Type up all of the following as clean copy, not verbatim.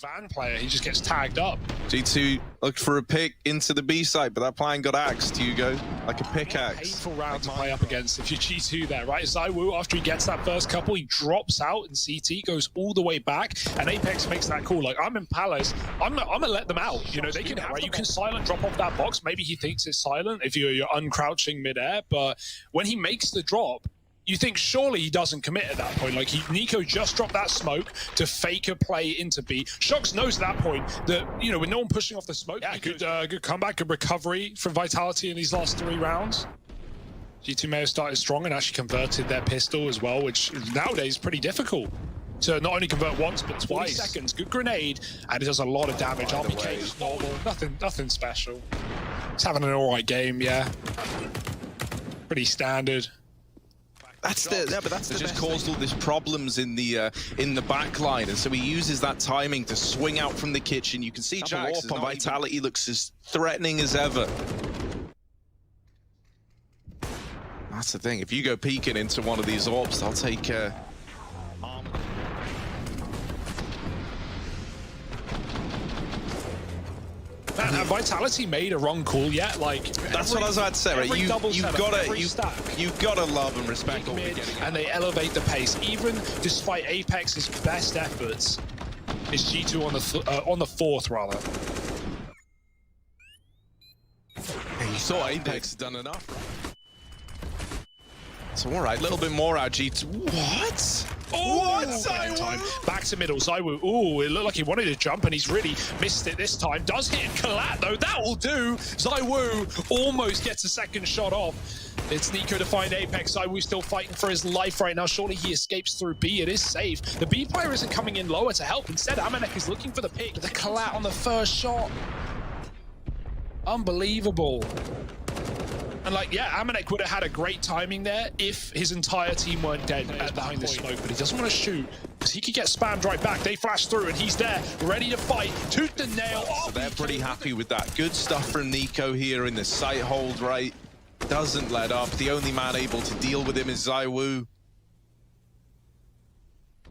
van player, he just gets tagged up. G2 looked for a pick into the B site, but that plan got axed, Hugo, like a pickaxe. Painful round to play up against if you're G2 there, right? zywoo, after he gets that first couple, he drops out, and CT goes all the way back, and Apex makes that call. Like, I'm in Palace, I'm gonna let them out. You know, they can have, right? You can silent drop off that box. Maybe he thinks it's silent if you're uncrouching midair, but when he makes the drop, you think surely he doesn't commit at that point. Like, niko just dropped that smoke to fake a play into B. Shox knows at that point that, you know, with no one pushing off the smoke, yeah, good comeback, good recovery from Vitality in these last 3 rounds. G2 may have started strong and actually converted their pistol as well, which nowadays is pretty difficult to not only convert once but twice. 20 seconds, good grenade, and it does a lot of damage. RPK is normal, nothing special. He's having an alright game, yeah. Pretty standard. That's just caused all these problems in the back line, and so he uses that timing to swing out from the kitchen. You can see Jax on Vitality looks as threatening as ever. That's the thing. If you go peeking into one of these orbs, they'll take. Man, Vitality made a wrong call yet. Like, that's what I was about to say. Right? You've gotta love and respect what we're getting. And they elevate the pace, even despite Apex's best efforts. Is G2 on the 4th rather? Yeah, you saw Apex had done enough. So all right, a little bit more out. G2. What? Oh, what? Zywoo! Back to middle. Zywoo. Ooh, it looked like he wanted to jump, and he's really missed it this time. Does hit collat though. That will do. Zywoo almost gets a second shot off. It's niko to find Apex. Zywoo still fighting for his life right now. Surely he escapes through B. It is safe. The B player isn't coming in lower to help. Instead, amanek is looking for the pick. The collat on the first shot. Unbelievable. And like, yeah, amanek would have had a great timing there if his entire team weren't dead behind the smoke, but he doesn't want to shoot because he could get spammed right back. They flash through and he's there, ready to fight, tooth and nail. So they're pretty happy with that. Good stuff from niko here in the sight hold, right? Doesn't let up. The only man able to deal with him is zywoo.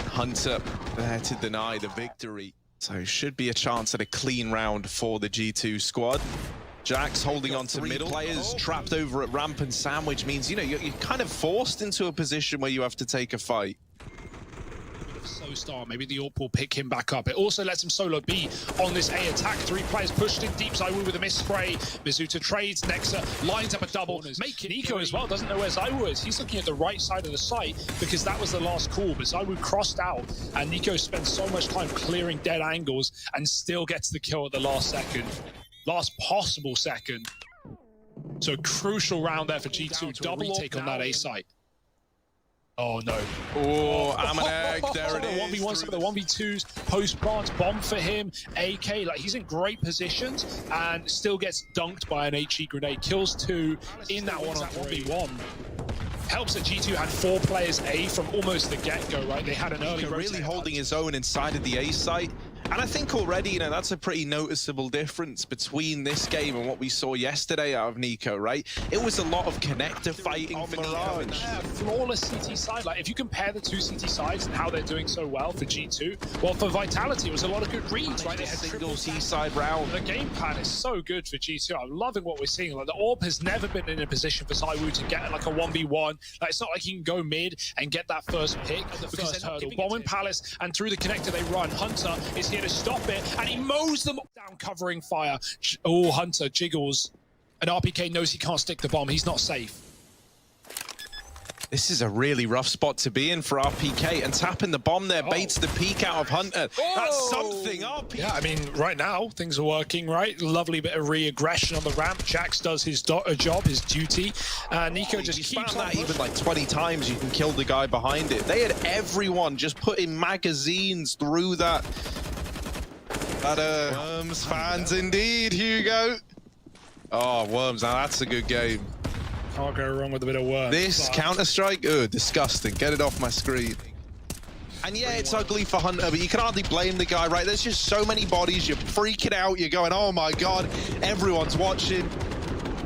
Hunter there to deny the victory. So should be a chance at a clean round for the G2 squad. Jax holding on to middle. Players trapped over at ramp and sandwich means, you know, you're kind of forced into a position where you have to take a fight. So star, maybe the AWP will pick him back up. It also lets him solo B on this A attack. 3 players pushed in deep. zywoo with a miss spray. Mizuta trades. Nexa lines up a double. niko as well doesn't know where zywoo is. He's looking at the right side of the site because that was the last call. But zywoo crossed out, and niko spends so much time clearing dead angles and still gets the kill at the last second. Last possible second. So crucial round there for G2. Double retake on that A site. Oh no. Oh, amanek, there it is. 1v1, some of the 1v2s, post-plants, bomb for him, AK, like he's in great positions and still gets dunked by an HE grenade. Kills 2 in that 1v1. Helps that G2 had 4 players A from almost the get-go, right? They had an early really holding his own inside of the A site. And I think already, you know, that's a pretty noticeable difference between this game and what we saw yesterday out of niko, right? It was a lot of connector fighting for Mirage. Yeah, flawless CT side. Like, if you compare the 2 CT sides and how they're doing so well for G2, well, for Vitality, it was a lot of good reads, right? They had single C side round. The game plan is so good for G2. I'm loving what we're seeing. Like, the AWP has never been in a position for zywoo to get like a 1v1. Like, it's not like he can go mid and get that first pick. The first hurdle. Bomb in Palace, and through the connector they run. Hunter is here to stop it, and he mows them down, covering fire. Oh, Hunter jiggles, and RPK knows he can't stick the bomb. He's not safe. This is a really rough spot to be in for RPK, and tapping the bomb there baits the peek out of Hunter. That's something, RPK. Yeah, I mean, right now, things are working, right? Lovely bit of re-aggression on the ramp. Jax does his job, his duty. niko just keeps that even like 20 times, you can kill the guy behind it. They had everyone just putting magazines through that. Worms fans indeed, Hugo. Oh, Worms, now that's a good game. Can't go wrong with a bit of work. This Counter-Strike, disgusting. Get it off my screen. And yeah, it's ugly for Hunter, but you can hardly blame the guy, right? There's just so many bodies. You're freaking out. You're going, oh my God, everyone's watching.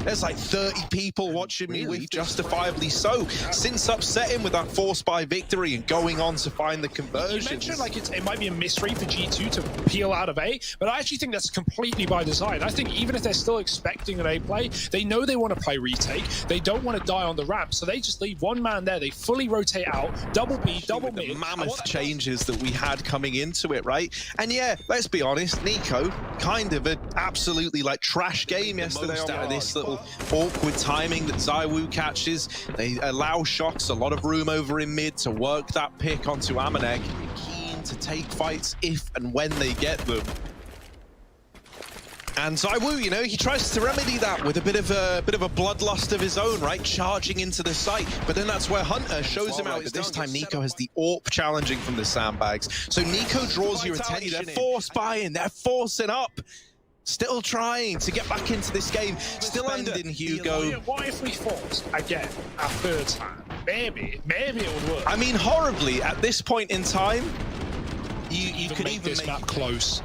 There's like 30 people watching me with, justifiably so, since upsetting with that force buy victory and going on to find the conversion. You mentioned like it might be a misread for G2 to peel out of A, but I actually think that's completely by design. I think even if they're still expecting an A play, they know they want to play retake. They don't want to die on the ramp, so they just leave one man there. They fully rotate out, double B, double mid. The mammoth changes that we had coming into it, right? And yeah, let's be honest, niko, kind of an absolutely like trash game yesterday out of this little awkward timing that zywoo catches. They allow shots, a lot of room over in mid to work that pick onto Amanek. Keen to take fights if and when they get them. And zywoo, you know, he tries to remedy that with a bit of a bloodlust of his own, right? Charging into the site. But then that's where Hunter shows him out. But this time niko has the AWP challenging from the sandbags. So niko draws your attention. They're force buying, they're forcing up. Still trying to get back into this game. Still ending Hugo. What if we forced again a third time? Maybe it would work. I mean, horribly at this point in time, you could make this map close.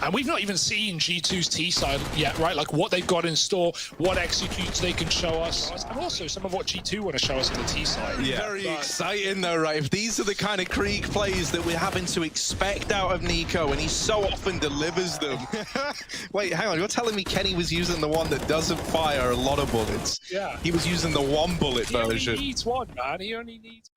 And we've not even seen G2's T side yet, right? Like what they've got in store, what executes they can show us, and also some of what G2 want to show us on the T side. Yeah, very exciting though, right? If these are the kind of Krieg plays that we're having to expect out of niko, and he so often delivers them. Wait, hang on, you're telling me Kenny was using the one that doesn't fire a lot of bullets? Yeah. He was using the one bullet version. He only needs one, man. He only needs...